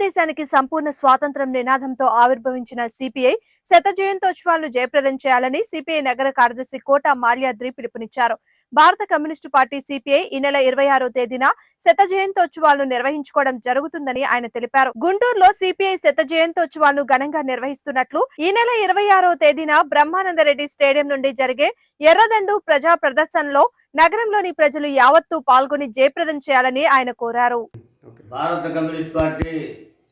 భారతదేశానికి సంపూర్ణ స్వాతంత్ర్యం నినాదంతో ఆవిర్భవించిన సిపిఐ శత జయంతోత్సవాలను జయప్రదం చేయాలని సిపిఐ నగర కార్యదర్శి కోట మాల్యాద్రి పిలుపునిచ్చారు. భారత కమ్యూనిస్టు పార్టీ సిపిఐ ఈ నెల 26వ తేదీన శత జయంతోత్సవాలను నిర్వహించుకోవడం జరుగుతుందని ఆయన తెలిపారు. గుంటూరులో సిపిఐ శత జయంతోత్సవాలను ఘనంగా నిర్వహిస్తున్నట్లు ఈ నెల 26వ తేదీన బ్రహ్మానందరెడ్డి స్టేడియం నుండి జరిగే ఎర్రదండు ప్రజా ప్రదర్శనలో నగరంలోని ప్రజలు యావత్తు పాల్గొని జయప్రదం చేయాలని ఆయన కోరారు. భారత కమ్యూనిస్ట్ పార్టీ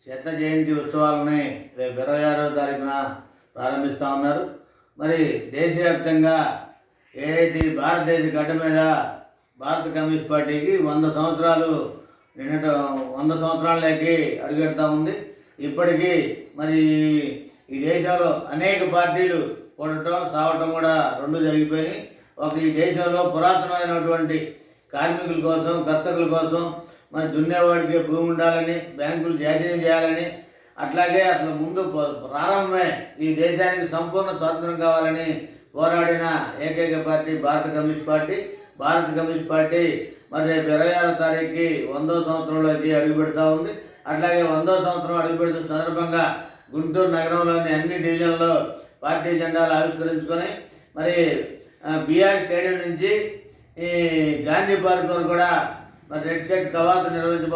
శత జయంతి ఉత్సవాలని రేపు 26వ తారీఖున ప్రారంభిస్తూ ఉన్నారు. మరి దేశవ్యాప్తంగా ఏదైతే భారతదేశ గడ్డ మీద భారత కమ్యూనిస్ట్ పార్టీకి 100 సంవత్సరాలు 100 సంవత్సరాలకి అడుగెడతా ఉంది. ఇప్పటికీ మరి ఈ దేశంలో అనేక పార్టీలు పుట్టడం సావటం కూడా రెండు జరిగిపోయినాయి. ఈ దేశంలో పురాతనమైనటువంటి కార్మికుల కోసం, కర్షకుల కోసం, మరి దున్నేవాడికి భూమి ఉండాలని, బ్యాంకులు జాతీయం చేయాలని, అట్లాగే అసలు ముందు ప్రారంభమే ఈ దేశానికి సంపూర్ణ స్వాతంత్రం కావాలని పోరాడిన ఏకైక పార్టీ భారత కమ్యూనిస్ట్ పార్టీ. భారత కమ్యూనిస్ట్ పార్టీ మరి రేపు 26వ తారీఖుకి 100వ సంవత్సరంలోకి అడుగు పెడతా ఉంది. అట్లాగే 100వ సంవత్సరం అడుగు పెడుతున్న సందర్భంగా గుంటూరు నగరంలోని అన్ని డివిజన్లలో పార్టీ జెండాలు ఆవిష్కరించుకొని మరి బీఆర్ స్టేడియం నుంచి ఈ గాంధీ పార్క్ వరకు కూడా మరి రెడ్ సెట్ కవాతు నిర్వహించబోతున్నారు.